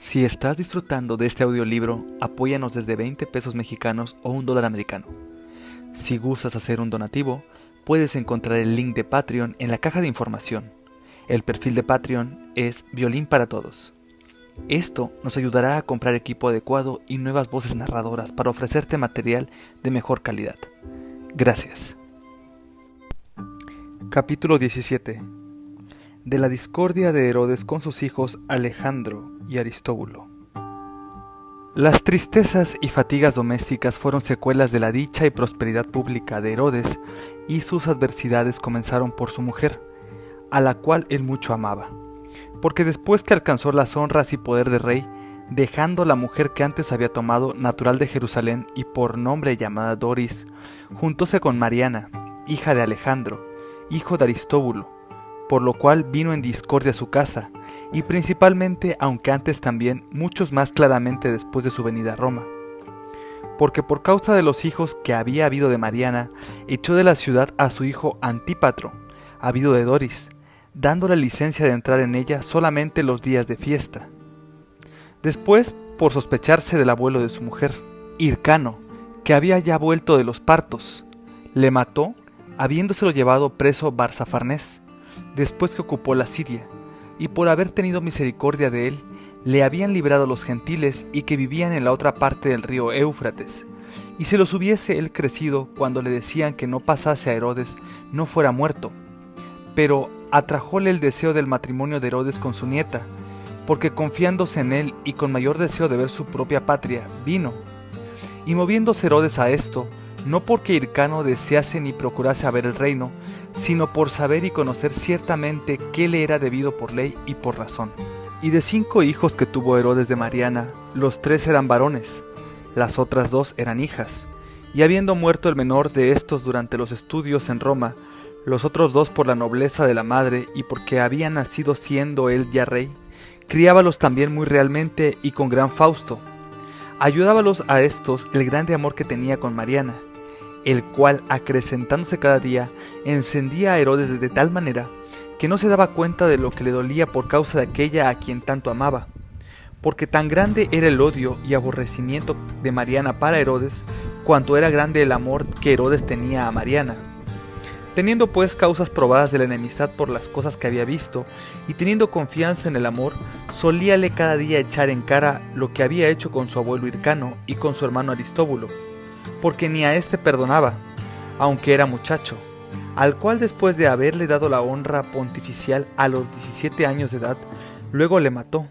Si estás disfrutando de este audiolibro, apóyanos desde 20 pesos mexicanos o $1 americano. Si gustas hacer un donativo, puedes encontrar el link de Patreon en la caja de información. El perfil de Patreon es Violín para Todos. Esto nos ayudará a comprar equipo adecuado y nuevas voces narradoras para ofrecerte material de mejor calidad. Gracias. Capítulo 17. De la discordia de Herodes con sus hijos Alejandro y Aristóbulo. Las tristezas y fatigas domésticas fueron secuelas de la dicha y prosperidad pública de Herodes, y sus adversidades comenzaron por su mujer, a la cual él mucho amaba, porque después que alcanzó las honras y poder de rey, dejando la mujer que antes había tomado, natural de Jerusalén y por nombre llamada Doris, juntóse con Mariana, hija de Alejandro, hijo de Aristóbulo, por lo cual vino en discordia a su casa, y principalmente, aunque antes también, muchos más claramente después de su venida a Roma. Porque por causa de los hijos que había habido de Mariana, echó de la ciudad a su hijo Antípatro, habido de Doris, dándole licencia de entrar en ella solamente los días de fiesta. Después, por sospecharse del abuelo de su mujer, Hircano, que había ya vuelto de los partos, le mató, habiéndoselo llevado preso Barsafarnés, después que ocupó la Siria, y por haber tenido misericordia de él, le habían librado los gentiles y que vivían en la otra parte del río Éufrates, y si los hubiese él crecido cuando le decían que no pasase a Herodes, no fuera muerto. Pero atrajóle el deseo del matrimonio de Herodes con su nieta, porque confiándose en él y con mayor deseo de ver su propia patria, vino. Y moviéndose Herodes a esto, no porque Hircano desease ni procurase haber el reino, sino por saber y conocer ciertamente qué le era debido por ley y por razón. Y de 5 hijos que tuvo Herodes de Mariana, los 3 eran varones, las otras 2 eran hijas, y habiendo muerto el menor de estos durante los estudios en Roma, los otros 2 por la nobleza de la madre y porque había nacido siendo él ya rey, criábalos también muy realmente y con gran fausto. Ayudábalos a estos el grande amor que tenía con Mariana, el cual, acrecentándose cada día, encendía a Herodes de tal manera que no se daba cuenta de lo que le dolía por causa de aquella a quien tanto amaba, porque tan grande era el odio y aborrecimiento de Mariana para Herodes, cuanto era grande el amor que Herodes tenía a Mariana. Teniendo pues causas probadas de la enemistad por las cosas que había visto, y teniendo confianza en el amor, solíale cada día echar en cara lo que había hecho con su abuelo Hircano y con su hermano Aristóbulo, porque ni a éste perdonaba, aunque era muchacho, al cual después de haberle dado la honra pontificial a los 17 años de edad, luego le mató,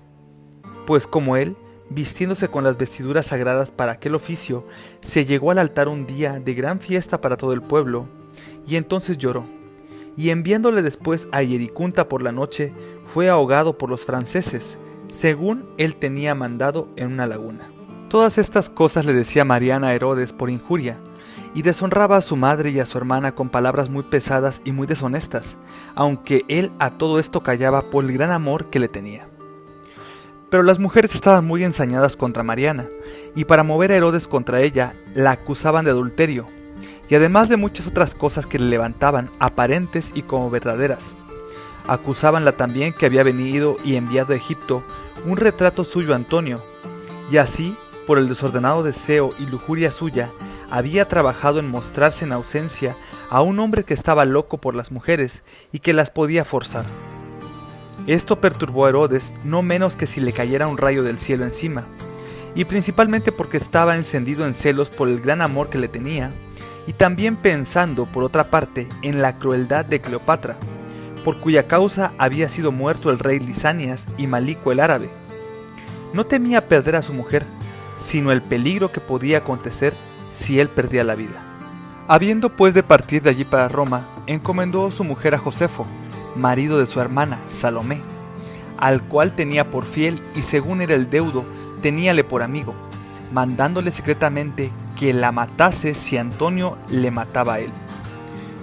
pues como él, vistiéndose con las vestiduras sagradas para aquel oficio, se llegó al altar un día de gran fiesta para todo el pueblo, y entonces lloró, y enviándole después a Hiericunta por la noche, fue ahogado por los franceses, según él tenía mandado en una laguna. Todas estas cosas le decía Mariana a Herodes por injuria, y deshonraba a su madre y a su hermana con palabras muy pesadas y muy deshonestas, aunque él a todo esto callaba por el gran amor que le tenía. Pero las mujeres estaban muy ensañadas contra Mariana, y para mover a Herodes contra ella, la acusaban de adulterio, y además de muchas otras cosas que le levantaban, aparentes y como verdaderas. Acusábanla también que había venido y enviado a Egipto un retrato suyo a Antonio, y así, por el desordenado deseo y lujuria suya, había trabajado en mostrarse en ausencia a un hombre que estaba loco por las mujeres y que las podía forzar. Esto perturbó a Herodes no menos que si le cayera un rayo del cielo encima, y principalmente porque estaba encendido en celos por el gran amor que le tenía, y también pensando, por otra parte, en la crueldad de Cleopatra, por cuya causa había sido muerto el rey Lisanias y Malico el árabe. No temía perder a su mujer, sino el peligro que podía acontecer si él perdía la vida. Habiendo pues de partir de allí para Roma, encomendó su mujer a Josefo, marido de su hermana Salomé, al cual tenía por fiel y según era el deudo, teníale por amigo, mandándole secretamente que la matase si Antonio le mataba a él.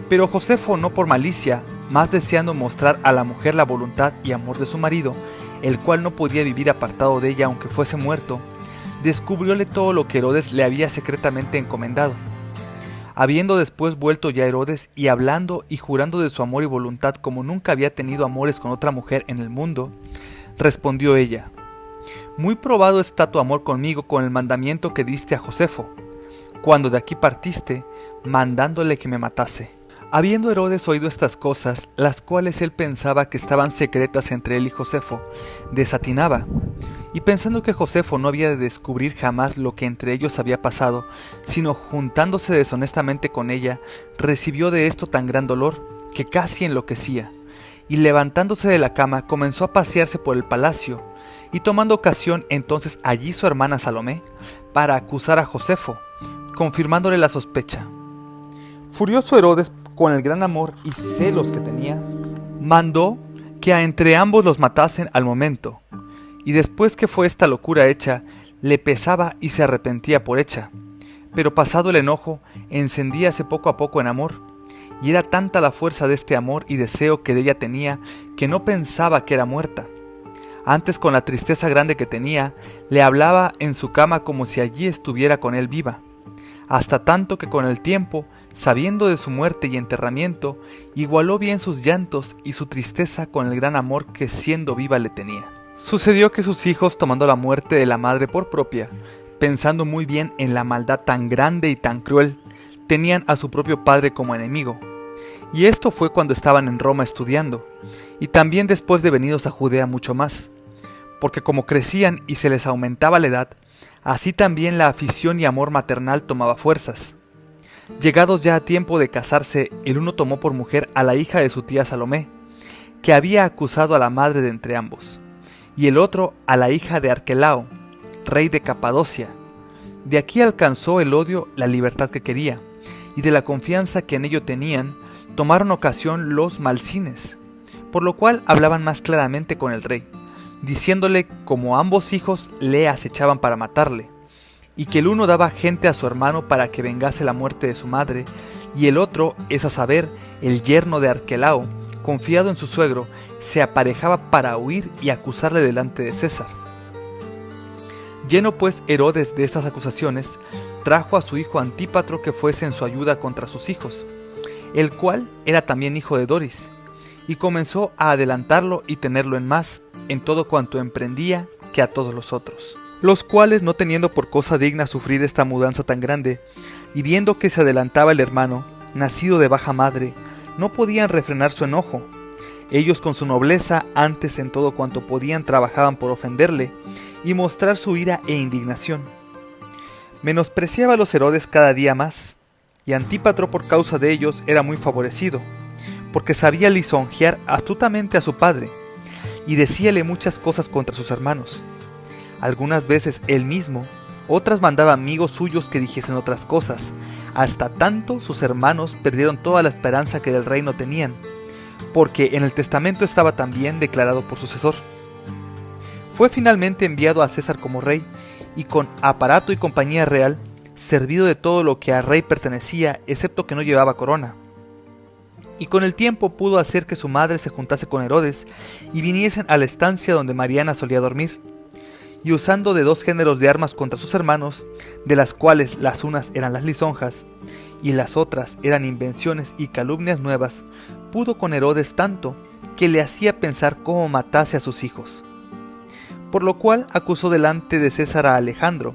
Pero Josefo, no por malicia, más deseando mostrar a la mujer la voluntad y amor de su marido, el cual no podía vivir apartado de ella aunque fuese muerto, descubrióle todo lo que Herodes le había secretamente encomendado. Habiendo después vuelto ya Herodes y hablando y jurando de su amor y voluntad como nunca había tenido amores con otra mujer en el mundo, respondió ella: muy probado está tu amor conmigo con el mandamiento que diste a Josefo, cuando de aquí partiste, mandándole que me matase. Habiendo Herodes oído estas cosas, las cuales él pensaba que estaban secretas entre él y Josefo, desatinaba, y pensando que Josefo no había de descubrir jamás lo que entre ellos había pasado, sino juntándose deshonestamente con ella, recibió de esto tan gran dolor, que casi enloquecía, y levantándose de la cama comenzó a pasearse por el palacio, y tomando ocasión entonces allí su hermana Salomé, para acusar a Josefo, confirmándole la sospecha. Furioso Herodes con el gran amor y celos que tenía, mandó que a entre ambos los matasen al momento, y después que fue esta locura hecha, le pesaba y se arrepentía por hecha, pero pasado el enojo, encendíase poco a poco en amor, y era tanta la fuerza de este amor y deseo que de ella tenía, que no pensaba que era muerta. Antes, con la tristeza grande que tenía, le hablaba en su cama como si allí estuviera con él viva, hasta tanto que con el tiempo, sabiendo de su muerte y enterramiento, igualó bien sus llantos y su tristeza con el gran amor que siendo viva le tenía. Sucedió que sus hijos, tomando la muerte de la madre por propia, pensando muy bien en la maldad tan grande y tan cruel, tenían a su propio padre como enemigo. Y esto fue cuando estaban en Roma estudiando, y también después de venidos a Judea mucho más, porque como crecían y se les aumentaba la edad, así también la afición y amor maternal tomaba fuerzas. Llegados ya a tiempo de casarse, el uno tomó por mujer a la hija de su tía Salomé, que había acusado a la madre de entre ambos, y el otro a la hija de Arquelao, rey de Capadocia. De aquí alcanzó el odio la libertad que quería, y de la confianza que en ello tenían, tomaron ocasión los Malcines, por lo cual hablaban más claramente con el rey, diciéndole como ambos hijos le acechaban para matarle, y que el uno daba gente a su hermano para que vengase la muerte de su madre, y el otro, es a saber, el yerno de Arquelao, confiado en su suegro, se aparejaba para huir y acusarle delante de César. Lleno pues Herodes de estas acusaciones, trajo a su hijo Antípatro que fuese en su ayuda contra sus hijos, el cual era también hijo de Doris, y comenzó a adelantarlo y tenerlo en más en todo cuanto emprendía que a todos los otros, los cuales, no teniendo por cosa digna sufrir esta mudanza tan grande, y viendo que se adelantaba el hermano, nacido de baja madre, no podían refrenar su enojo. Ellos con su nobleza antes en todo cuanto podían trabajaban por ofenderle y mostrar su ira e indignación. Menospreciaba a los Herodes cada día más, y Antípatro por causa de ellos era muy favorecido, porque sabía lisonjear astutamente a su padre, y decíale muchas cosas contra sus hermanos. Algunas veces él mismo, otras mandaba amigos suyos que dijesen otras cosas, hasta tanto sus hermanos perdieron toda la esperanza que del reino tenían, porque en el testamento estaba también declarado por sucesor. Fue finalmente enviado a César como rey, y con aparato y compañía real, servido de todo lo que a rey pertenecía, excepto que no llevaba corona. Y con el tiempo pudo hacer que su madre se juntase con Herodes, y viniesen a la estancia donde Mariana solía dormir. Y usando de 2 géneros de armas contra sus hermanos, de las cuales las unas eran las lisonjas, y las otras eran invenciones y calumnias nuevas, pudo con Herodes tanto, que le hacía pensar cómo matase a sus hijos. Por lo cual acusó delante de César a Alejandro,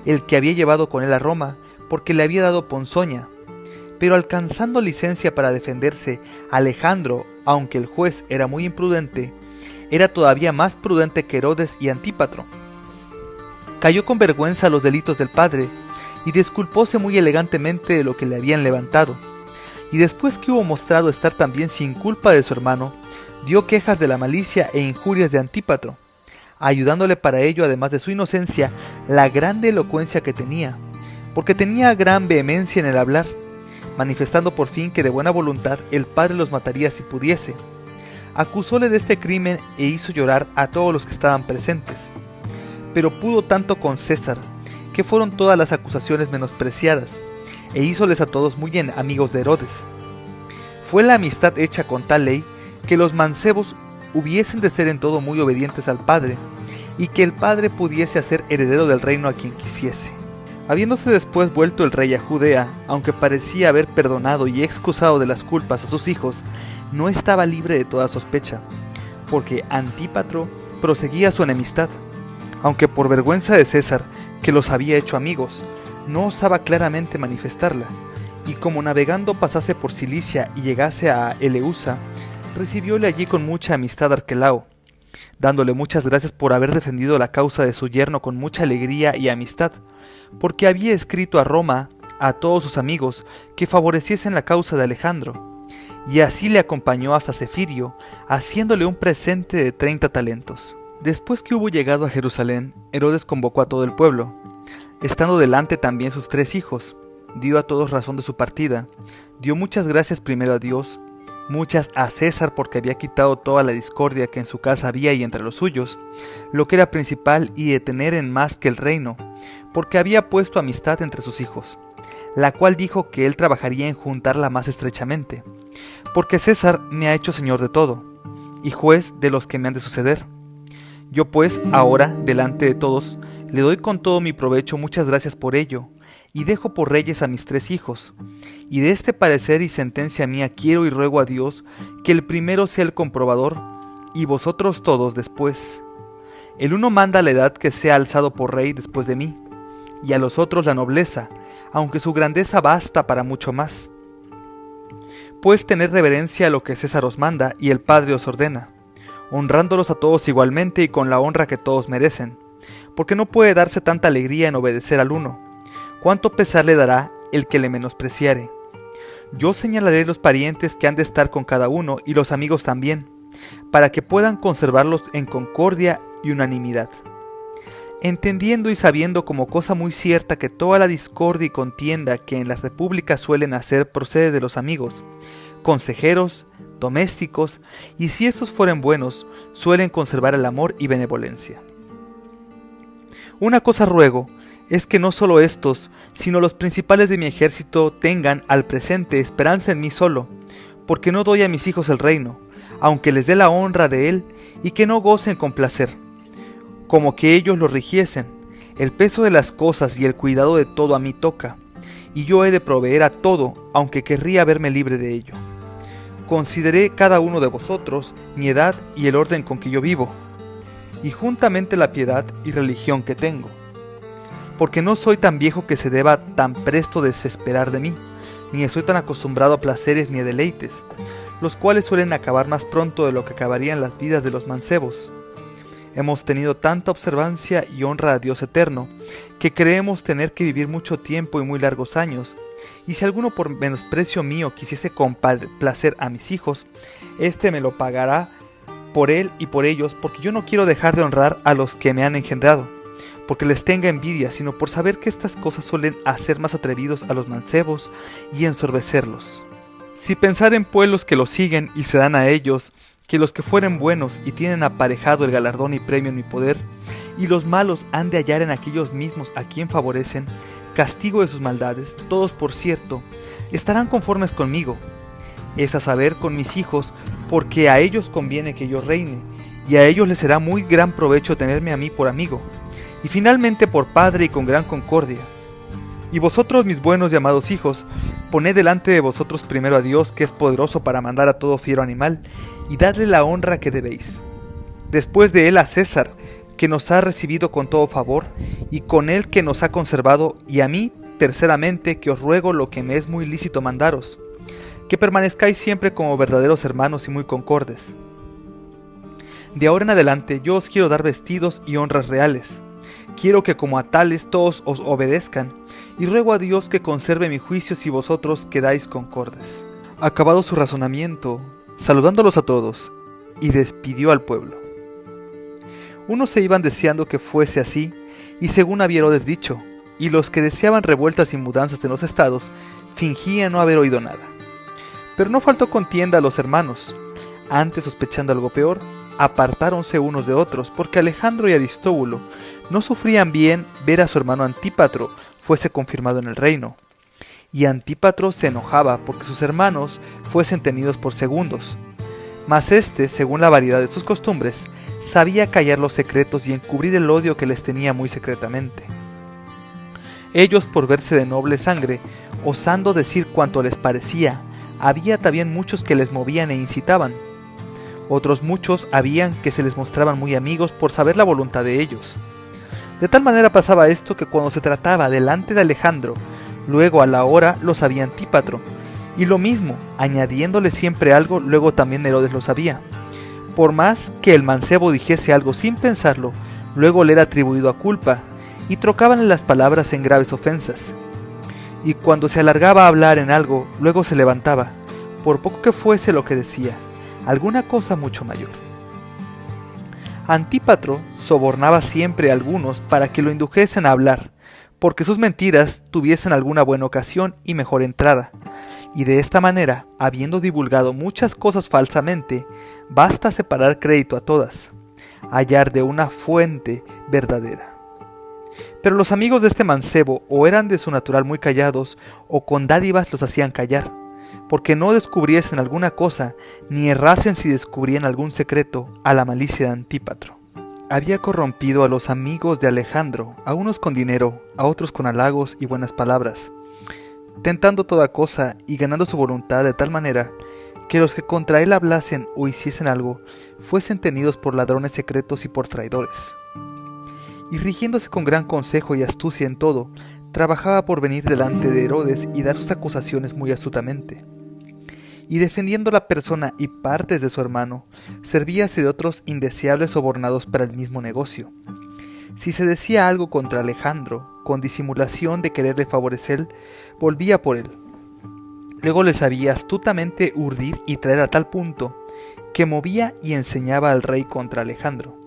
el que había llevado con él a Roma, porque le había dado ponzoña. Pero alcanzando licencia para defenderse, Alejandro, aunque el juez era muy imprudente, era todavía más prudente que Herodes y Antípatro. Cayó con vergüenza a los delitos del padre, y disculpóse muy elegantemente de lo que le habían levantado, y después que hubo mostrado estar también sin culpa de su hermano, dio quejas de la malicia e injurias de Antípatro, ayudándole para ello, además de su inocencia, la grande elocuencia que tenía, porque tenía gran vehemencia en el hablar, manifestando por fin que de buena voluntad el padre los mataría si pudiese. Acusóle de este crimen e hizo llorar a todos los que estaban presentes, pero pudo tanto con César, que fueron todas las acusaciones menospreciadas, e hízoles a todos muy bien amigos de Herodes. Fue la amistad hecha con tal ley, que los mancebos hubiesen de ser en todo muy obedientes al padre, y que el padre pudiese hacer heredero del reino a quien quisiese. Habiéndose después vuelto el rey a Judea, aunque parecía haber perdonado y excusado de las culpas a sus hijos, no estaba libre de toda sospecha, porque Antípatro proseguía su enemistad, aunque por vergüenza de César, que los había hecho amigos, no osaba claramente manifestarla, y como navegando pasase por Cilicia y llegase a Eleusa, recibióle allí con mucha amistad Arquelao, dándole muchas gracias por haber defendido la causa de su yerno con mucha alegría y amistad, porque había escrito a Roma a todos sus amigos que favoreciesen la causa de Alejandro, y así le acompañó hasta Cefirio, haciéndole un presente de 30 talentos. Después que hubo llegado a Jerusalén, Herodes convocó a todo el pueblo, estando delante también sus 3 hijos, dio a todos razón de su partida, dio muchas gracias primero a Dios, muchas a César porque había quitado toda la discordia que en su casa había y entre los suyos, lo que era principal y de tener en más que el reino, porque había puesto amistad entre sus hijos, la cual dijo que él trabajaría en juntarla más estrechamente, porque César me ha hecho señor de todo, y juez de los que me han de suceder. Yo pues, ahora, delante de todos, le doy con todo mi provecho muchas gracias por ello, y dejo por reyes a mis 3 hijos, y de este parecer y sentencia mía quiero y ruego a Dios que el primero sea el comprobador, y vosotros todos después. El uno manda la edad que sea alzado por rey después de mí, y a los otros la nobleza, aunque su grandeza basta para mucho más. Pues tened reverencia a lo que César os manda y el Padre os ordena, honrándolos a todos igualmente y con la honra que todos merecen, porque no puede darse tanta alegría en obedecer al uno, cuánto pesar le dará el que le menospreciare. Yo señalaré los parientes que han de estar con cada uno y los amigos también, para que puedan conservarlos en concordia y unanimidad. Entendiendo y sabiendo como cosa muy cierta que toda la discordia y contienda que en las repúblicas suelen hacer procede de los amigos, consejeros, domésticos, y si estos fueren buenos, suelen conservar el amor y benevolencia. Una cosa ruego, es que no solo estos, sino los principales de mi ejército tengan al presente esperanza en mí solo, porque no doy a mis hijos el reino, aunque les dé la honra de él, y que no gocen con placer, como que ellos lo rigiesen. El peso de las cosas y el cuidado de todo a mí toca, y yo he de proveer a todo, aunque querría verme libre de ello. Consideré cada uno de vosotros mi edad y el orden con que yo vivo, y juntamente la piedad y religión que tengo, porque no soy tan viejo que se deba tan presto desesperar de mí, ni estoy tan acostumbrado a placeres ni a deleites, los cuales suelen acabar más pronto de lo que acabarían las vidas de los mancebos. Hemos tenido tanta observancia y honra a Dios eterno, que creemos tener que vivir mucho tiempo y muy largos años, y si alguno por menosprecio mío quisiese complacer a mis hijos, éste me lo pagará por él y por ellos, porque yo no quiero dejar de honrar a los que me han engendrado, porque les tenga envidia, sino por saber que estas cosas suelen hacer más atrevidos a los mancebos y ensorbecerlos. Si pensar en pueblos que los siguen y se dan a ellos, que los que fueren buenos y tienen aparejado el galardón y premio en mi poder, y los malos han de hallar en aquellos mismos a quien favorecen castigo de sus maldades, todos por cierto, estarán conformes conmigo, es a saber con mis hijos, porque a ellos conviene que yo reine, y a ellos les será muy gran provecho tenerme a mí por amigo, y finalmente por padre y con gran concordia. Y vosotros, mis buenos y amados hijos, poned delante de vosotros primero a Dios, que es poderoso para mandar a todo fiero animal, y dadle la honra que debéis. Después de él a César, que nos ha recibido con todo favor, y con él que nos ha conservado, y a mí, terceramente, que os ruego lo que me es muy lícito mandaros, que permanezcáis siempre como verdaderos hermanos y muy concordes. De ahora en adelante yo os quiero dar vestidos y honras reales. Quiero que como a tales todos os obedezcan, y ruego a Dios que conserve mi juicio si vosotros quedáis concordes. Acabado su razonamiento, saludándolos a todos, y despidió al pueblo. Unos se iban deseando que fuese así, y según había Herodes dicho, y los que deseaban revueltas y mudanzas en los estados, fingían no haber oído nada. Pero no faltó contienda a los hermanos. Antes, sospechando algo peor, apartáronse unos de otros, porque Alejandro y Aristóbulo no sufrían bien ver a su hermano Antípatro fuese confirmado en el reino. Y Antípatro se enojaba porque sus hermanos fuesen tenidos por segundos. Mas éste, según la variedad de sus costumbres, sabía callar los secretos y encubrir el odio que les tenía muy secretamente. Ellos, por verse de noble sangre, osando decir cuanto les parecía, había también muchos que les movían e incitaban. Otros muchos habían que se les mostraban muy amigos por saber la voluntad de ellos. De tal manera pasaba esto que cuando se trataba delante de Alejandro, luego a la hora lo sabía Antípatro, y lo mismo, añadiéndole siempre algo, luego también Herodes lo sabía. Por más que el mancebo dijese algo sin pensarlo, luego le era atribuido a culpa, y trocabanle las palabras en graves ofensas. Y cuando se alargaba a hablar en algo, luego se levantaba, por poco que fuese lo que decía, alguna cosa mucho mayor. Antípatro sobornaba siempre a algunos para que lo indujesen a hablar, porque sus mentiras tuviesen alguna buena ocasión y mejor entrada, y de esta manera, habiendo divulgado muchas cosas falsamente, basta separar crédito a todas, hallar de una fuente verdadera. Pero los amigos de este mancebo o eran de su natural muy callados, o con dádivas los hacían callar, porque no descubriesen alguna cosa, ni errasen si descubrían algún secreto a la malicia de Antípatro. Había corrompido a los amigos de Alejandro, a unos con dinero, a otros con halagos y buenas palabras, tentando toda cosa y ganando su voluntad de tal manera que los que contra él hablasen o hiciesen algo, fuesen tenidos por ladrones secretos y por traidores. Y rigiéndose con gran consejo y astucia en todo, trabajaba por venir delante de Herodes y dar sus acusaciones muy astutamente. Y defendiendo la persona y partes de su hermano, servíase de otros indeseables sobornados para el mismo negocio. Si se decía algo contra Alejandro, con disimulación de quererle favorecer, volvía por él. Luego le sabía astutamente urdir y traer a tal punto, que movía y enseñaba al rey contra Alejandro.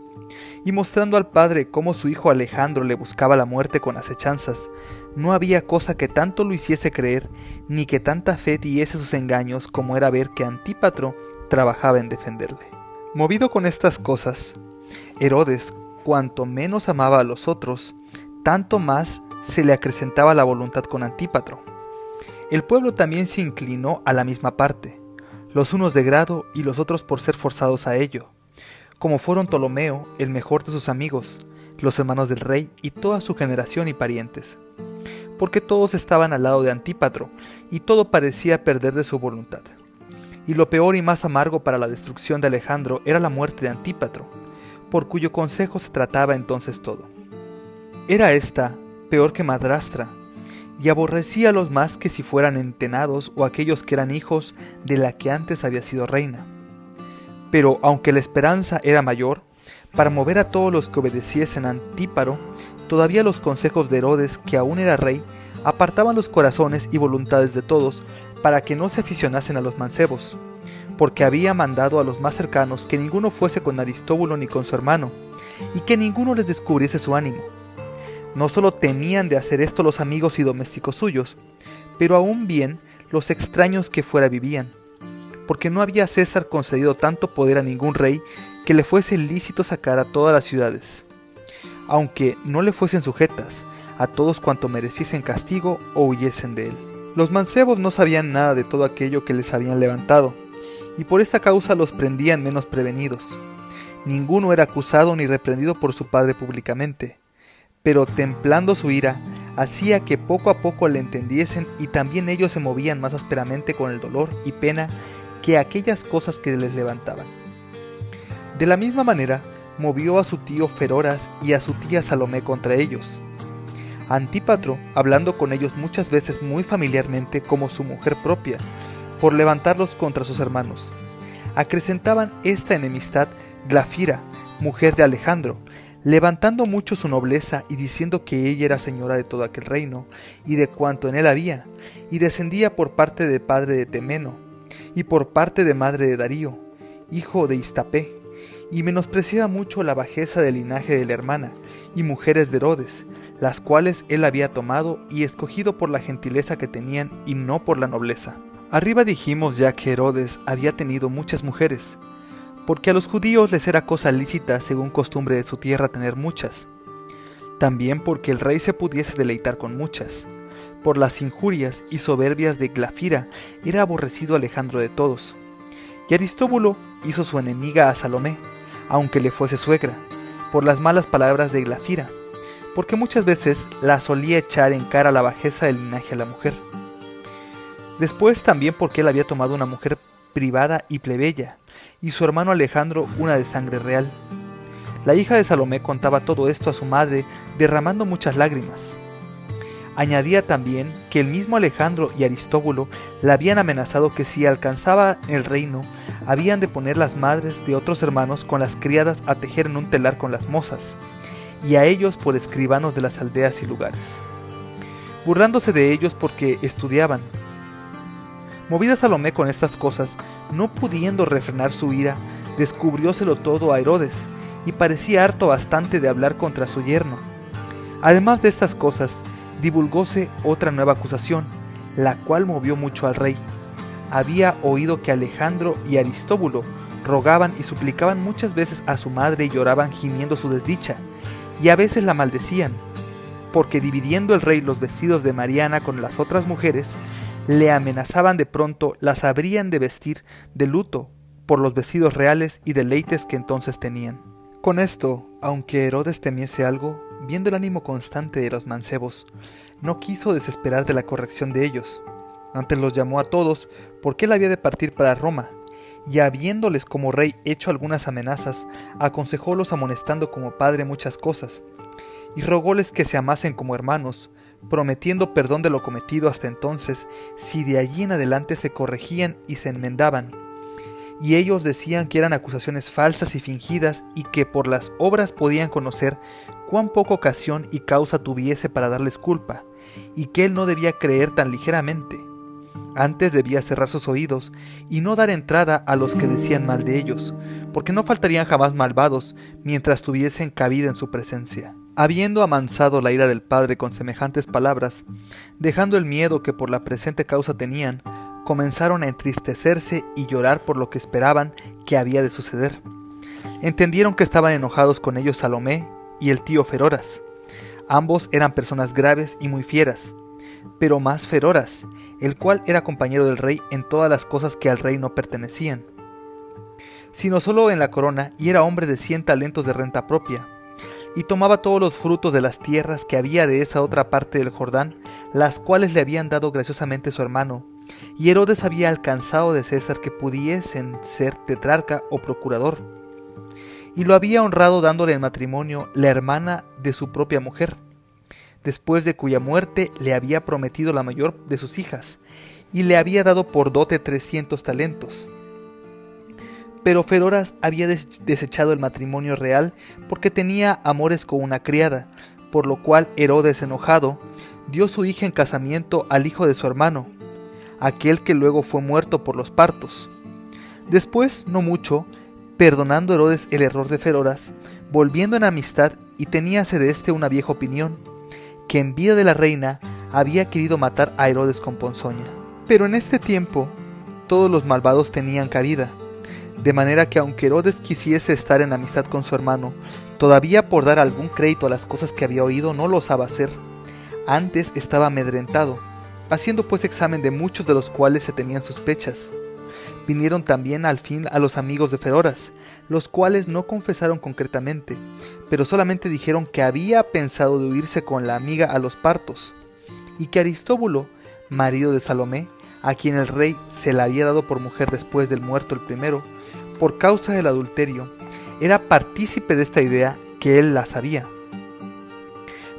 Y mostrando al padre cómo su hijo Alejandro le buscaba la muerte con acechanzas, no había cosa que tanto lo hiciese creer, ni que tanta fe diese sus engaños como era ver que Antípatro trabajaba en defenderle. Movido con estas cosas, Herodes, cuanto menos amaba a los otros, tanto más se le acrecentaba la voluntad con Antípatro. El pueblo también se inclinó a la misma parte, los unos de grado y los otros por ser forzados a ello, como fueron Ptolomeo, el mejor de sus amigos, los hermanos del rey y toda su generación y parientes, porque todos estaban al lado de Antípatro, y todo parecía perder de su voluntad. Y lo peor y más amargo para la destrucción de Alejandro era la muerte de Antípatro, por cuyo consejo se trataba entonces todo. Era ésta peor que madrastra, y aborrecía a los más que si fueran entenados o aquellos que eran hijos de la que antes había sido reina. Pero aunque la esperanza era mayor, para mover a todos los que obedeciesen a Antípatro, todavía los consejos de Herodes, que aún era rey, apartaban los corazones y voluntades de todos, para que no se aficionasen a los mancebos, porque había mandado a los más cercanos que ninguno fuese con Aristóbulo ni con su hermano, y que ninguno les descubriese su ánimo. No solo temían de hacer esto los amigos y domésticos suyos, pero aún bien los extraños que fuera vivían, porque no había César concedido tanto poder a ningún rey que le fuese lícito sacar a todas las ciudades, aunque no le fuesen sujetas, a todos cuanto mereciesen castigo o huyesen de él. Los mancebos no sabían nada de todo aquello que les habían levantado, y por esta causa los prendían menos prevenidos. Ninguno era acusado ni reprendido por su padre públicamente, pero templando su ira, hacía que poco a poco le entendiesen y también ellos se movían más ásperamente con el dolor y pena que aquellas cosas que les levantaban. De la misma manera, movió a su tío Feroras y a su tía Salomé contra ellos. Antípatro, hablando con ellos muchas veces muy familiarmente como su mujer propia, por levantarlos contra sus hermanos. Acrecentaban esta enemistad Glafira, mujer de Alejandro, levantando mucho su nobleza y diciendo que ella era señora de todo aquel reino y de cuanto en él había, y descendía por parte de padre de Temeno, y por parte de madre de Darío, hijo de Istapé, y menospreciaba mucho la bajeza del linaje de la hermana, y mujeres de Herodes, las cuales él había tomado y escogido por la gentileza que tenían y no por la nobleza. Arriba dijimos ya que Herodes había tenido muchas mujeres, porque a los judíos les era cosa lícita según costumbre de su tierra tener muchas, también porque el rey se pudiese deleitar con muchas. Por las injurias y soberbias de Glafira era aborrecido Alejandro de todos. Y Aristóbulo hizo su enemiga a Salomé, aunque le fuese suegra, por las malas palabras de Glafira, porque muchas veces la solía echar en cara la bajeza del linaje a la mujer. Después también porque él había tomado una mujer privada y plebeya, y su hermano Alejandro una de sangre real. La hija de Salomé contaba todo esto a su madre, derramando muchas lágrimas. Añadía también que el mismo Alejandro y Aristóbulo le habían amenazado que si alcanzaba el reino, habían de poner las madres de otros hermanos con las criadas a tejer en un telar con las mozas, y a ellos por escribanos de las aldeas y lugares, burlándose de ellos porque estudiaban. Movida Salomé con estas cosas, no pudiendo refrenar su ira, descubrióselo todo a Herodes, y parecía harto bastante de hablar contra su yerno. Además de estas cosas, divulgóse otra nueva acusación, la cual movió mucho al rey. Había oído que Alejandro y Aristóbulo rogaban y suplicaban muchas veces a su madre y lloraban gimiendo su desdicha, y a veces la maldecían, porque dividiendo el rey los vestidos de Mariana con las otras mujeres, le amenazaban de pronto las habrían de vestir de luto por los vestidos reales y deleites que entonces tenían. Con esto, aunque Herodes temiese algo, viendo el ánimo constante de los mancebos, no quiso desesperar de la corrección de ellos. Antes los llamó a todos, porque él había de partir para Roma, y habiéndoles como rey hecho algunas amenazas, aconsejólos amonestando como padre muchas cosas, y rogóles que se amasen como hermanos, prometiendo perdón de lo cometido hasta entonces, si de allí en adelante se corregían y se enmendaban. Y ellos decían que eran acusaciones falsas y fingidas, y que por las obras podían conocer cuán poca ocasión y causa tuviese para darles culpa, y que él no debía creer tan ligeramente. Antes debía cerrar sus oídos y no dar entrada a los que decían mal de ellos, porque no faltarían jamás malvados mientras tuviesen cabida en su presencia. Habiendo amansado la ira del padre con semejantes palabras, dejando el miedo que por la presente causa tenían, comenzaron a entristecerse y llorar por lo que esperaban que había de suceder. Entendieron que estaban enojados con ellos Salomé y el tío Feroras. Ambos eran personas graves y muy fieras, pero más Feroras, el cual era compañero del rey en todas las cosas que al rey no pertenecían, sino solo en la corona, y era hombre de 100 talentos de renta propia, y tomaba todos los frutos de las tierras que había de esa otra parte del Jordán, las cuales le habían dado graciosamente su hermano, y Herodes había alcanzado de César que pudiesen ser tetrarca o procurador, y lo había honrado dándole en matrimonio la hermana de su propia mujer, después de cuya muerte le había prometido la mayor de sus hijas, y le había dado por dote 300 talentos. Pero Feroras había desechado el matrimonio real porque tenía amores con una criada, por lo cual Herodes, enojado, dio su hija en casamiento al hijo de su hermano, aquel que luego fue muerto por los partos. Después, no mucho, perdonando Herodes el error de Feroras, volviendo en amistad, y teníase de éste una vieja opinión, que en vida de la reina había querido matar a Herodes con ponzoña. Pero en este tiempo todos los malvados tenían cabida, de manera que aunque Herodes quisiese estar en amistad con su hermano, todavía por dar algún crédito a las cosas que había oído no lo osaba hacer. Antes estaba amedrentado, haciendo pues examen de muchos de los cuales se tenían sospechas. Vinieron también al fin a los amigos de Feroras, los cuales no confesaron concretamente, pero solamente dijeron que había pensado de huirse con la amiga a los partos, y que Aristóbulo, marido de Salomé, a quien el rey se la había dado por mujer después del muerto el primero, por causa del adulterio, era partícipe de esta idea, que él la sabía.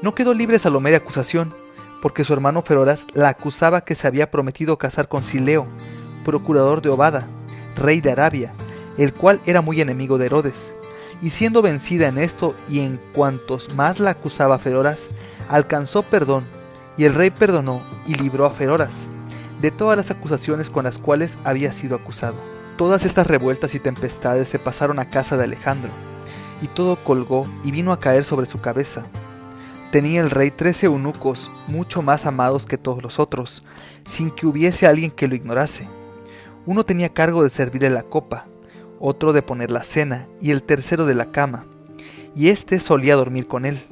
No quedó libre Salomé de acusación, porque su hermano Feroras la acusaba que se había prometido casar con Sileo, procurador de Obada, rey de Arabia, el cual era muy enemigo de Herodes, y siendo vencida en esto y en cuantos más la acusaba Feroras, alcanzó perdón, y el rey perdonó y libró a Feroras de todas las acusaciones con las cuales había sido acusado. Todas estas revueltas y tempestades se pasaron a casa de Alejandro, y todo colgó y vino a caer sobre su cabeza. Tenía el rey 13 eunucos, mucho más amados que todos los otros, sin que hubiese alguien que lo ignorase. Uno tenía cargo de servirle la copa, otro de poner la cena, y el tercero de la cama, y éste solía dormir con él.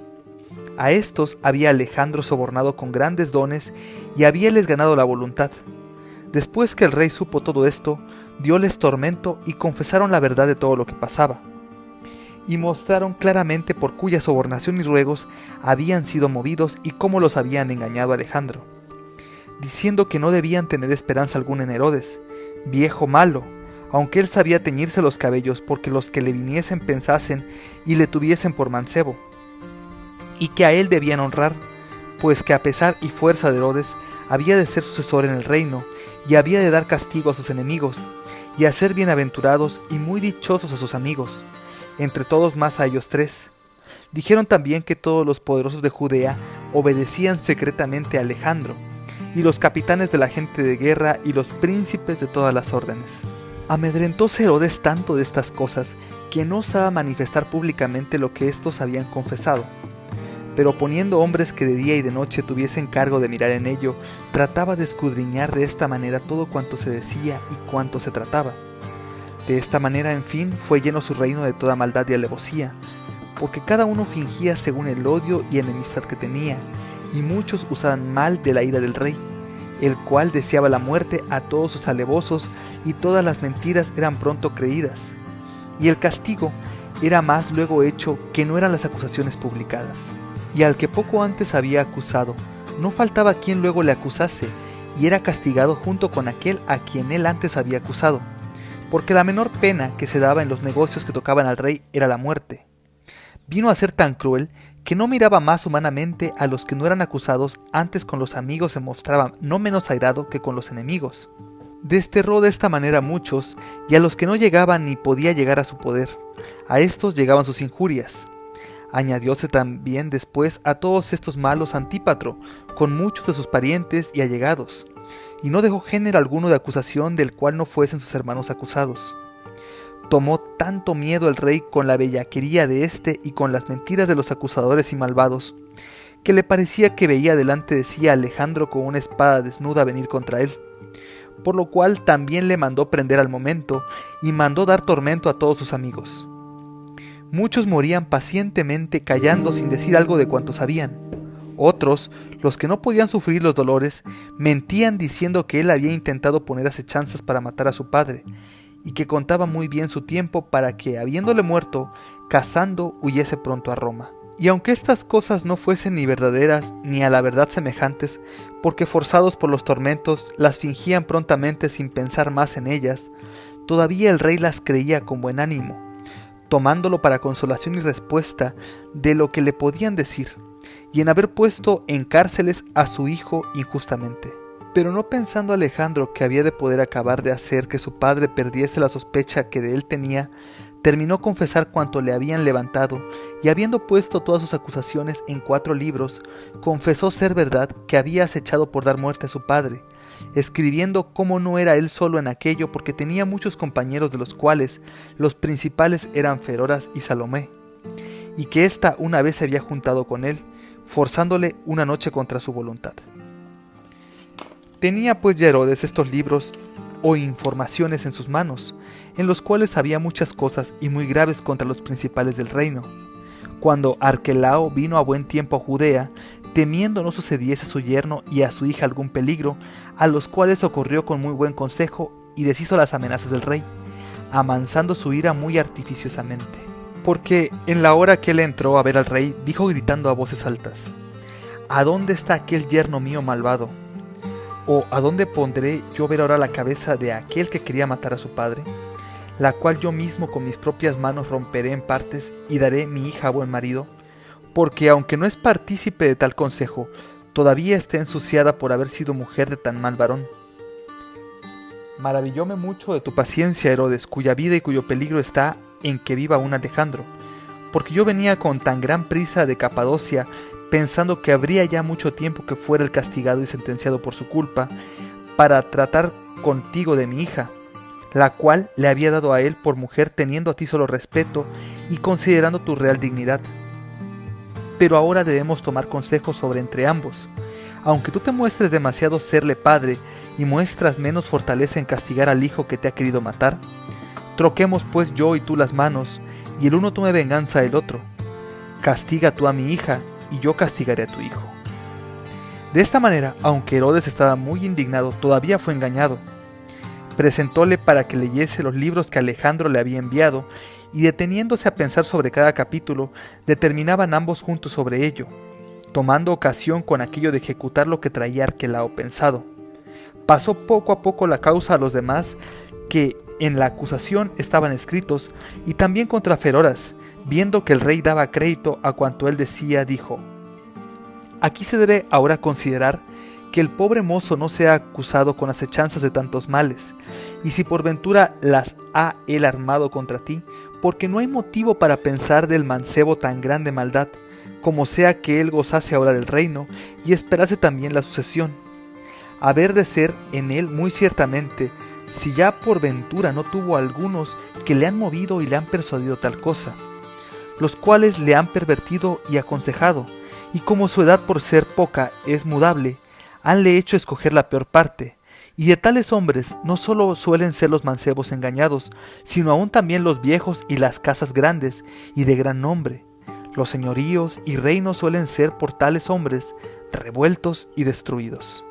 A estos había Alejandro sobornado con grandes dones, y habíales ganado la voluntad. Después que el rey supo todo esto, dióles tormento y confesaron la verdad de todo lo que pasaba, y mostraron claramente por cuya sobornación y ruegos habían sido movidos y cómo los habían engañado a Alejandro, diciendo que no debían tener esperanza alguna en Herodes, viejo malo, aunque él sabía teñirse los cabellos porque los que le viniesen pensasen y le tuviesen por mancebo, y que a él debían honrar, pues que a pesar y fuerza de Herodes había de ser sucesor en el reino, y había de dar castigo a sus enemigos, y hacer bienaventurados y muy dichosos a sus amigos, entre todos más a ellos tres. Dijeron también que todos los poderosos de Judea obedecían secretamente a Alejandro, y los capitanes de la gente de guerra y los príncipes de todas las órdenes. Amedrentóse Herodes tanto de estas cosas que no osaba manifestar públicamente lo que éstos habían confesado, pero poniendo hombres que de día y de noche tuviesen cargo de mirar en ello, trataba de escudriñar de esta manera todo cuanto se decía y cuanto se trataba. De esta manera, en fin, fue lleno su reino de toda maldad y alevosía, porque cada uno fingía según el odio y enemistad que tenía, y muchos usaban mal de la ira del rey, el cual deseaba la muerte a todos sus alevosos, y todas las mentiras eran pronto creídas, y el castigo era más luego hecho que no eran las acusaciones publicadas. Y al que poco antes había acusado, no faltaba quien luego le acusase, y era castigado junto con aquel a quien él antes había acusado, porque la menor pena que se daba en los negocios que tocaban al rey era la muerte. Vino a ser tan cruel que no miraba más humanamente a los que no eran acusados, antes con los amigos se mostraba no menos airado que con los enemigos. Desterró de esta manera a muchos, y a los que no llegaban ni podía llegar a su poder, a estos llegaban sus injurias. Añadióse también después a todos estos malos Antípatro, con muchos de sus parientes y allegados, y no dejó género alguno de acusación del cual no fuesen sus hermanos acusados. Tomó tanto miedo el rey con la bellaquería de éste y con las mentiras de los acusadores y malvados, que le parecía que veía delante de sí a Alejandro con una espada desnuda venir contra él, por lo cual también le mandó prender al momento y mandó dar tormento a todos sus amigos. Muchos morían pacientemente callando sin decir algo de cuanto sabían. Otros, los que no podían sufrir los dolores, mentían diciendo que él había intentado poner acechanzas para matar a su padre, y que contaba muy bien su tiempo para que, habiéndole muerto, cazando huyese pronto a Roma. Y aunque estas cosas no fuesen ni verdaderas ni a la verdad semejantes, porque forzados por los tormentos las fingían prontamente sin pensar más en ellas, todavía el rey las creía con buen ánimo, tomándolo para consolación y respuesta de lo que le podían decir, y en haber puesto en cárceles a su hijo injustamente. Pero no pensando Alejandro que había de poder acabar de hacer que su padre perdiese la sospecha que de él tenía, terminó confesar cuanto le habían levantado, y habiendo puesto todas sus acusaciones en 4 libros, confesó ser verdad que había acechado por dar muerte a su padre, escribiendo cómo no era él solo en aquello, porque tenía muchos compañeros, de los cuales los principales eran Feroras y Salomé, y que ésta una vez se había juntado con él, forzándole una noche contra su voluntad. Tenía pues ya Herodes estos libros o informaciones en sus manos, en los cuales había muchas cosas y muy graves contra los principales del reino. Cuando Arquelao vino a buen tiempo a Judea, temiendo no sucediese a su yerno y a su hija algún peligro, a los cuales socorrió con muy buen consejo y deshizo las amenazas del rey, amansando su ira muy artificiosamente. Porque en la hora que él entró a ver al rey, dijo gritando a voces altas: ¿A dónde está aquel yerno mío malvado? ¿O a dónde pondré yo ver ahora la cabeza de aquel que quería matar a su padre? La cual yo mismo con mis propias manos romperé en partes y daré mi hija a buen marido, porque aunque no es partícipe de tal consejo, todavía está ensuciada por haber sido mujer de tan mal varón. Maravillóme mucho de tu paciencia, Herodes, cuya vida y cuyo peligro está en que viva un Alejandro, porque yo venía con tan gran prisa de Capadocia, pensando que habría ya mucho tiempo que fuera el castigado y sentenciado por su culpa, para tratar contigo de mi hija, la cual le había dado a él por mujer, teniendo a ti solo respeto y considerando tu real dignidad. Pero ahora debemos tomar consejo sobre entre ambos. Aunque tú te muestres demasiado serle padre y muestras menos fortaleza en castigar al hijo que te ha querido matar, troquemos pues yo y tú las manos, y el uno tome venganza del otro. Castiga tú a mi hija, y yo castigaré a tu hijo. De esta manera, aunque Herodes estaba muy indignado, todavía fue engañado. Presentóle para que leyese los libros que Alejandro le había enviado, y deteniéndose a pensar sobre cada capítulo, determinaban ambos juntos sobre ello, tomando ocasión con aquello de ejecutar lo que traía Arquelao pensado. Pasó poco a poco la causa a los demás, que en la acusación estaban escritos, y también contra Feroras, viendo que el rey daba crédito a cuanto él decía, dijo: aquí se debe ahora considerar que el pobre mozo no sea acusado con acechanzas de tantos males, y si por ventura las ha él armado contra ti, porque no hay motivo para pensar del mancebo tan grande maldad, como sea que él gozase ahora del reino, y esperase también la sucesión. Haber de ser en él muy ciertamente, si ya por ventura no tuvo algunos que le han movido y le han persuadido tal cosa, los cuales le han pervertido y aconsejado, y como su edad por ser poca es mudable, hanle hecho escoger la peor parte, y de tales hombres no solo suelen ser los mancebos engañados, sino aún también los viejos y las casas grandes y de gran nombre. Los señoríos y reinos suelen ser por tales hombres revueltos y destruidos.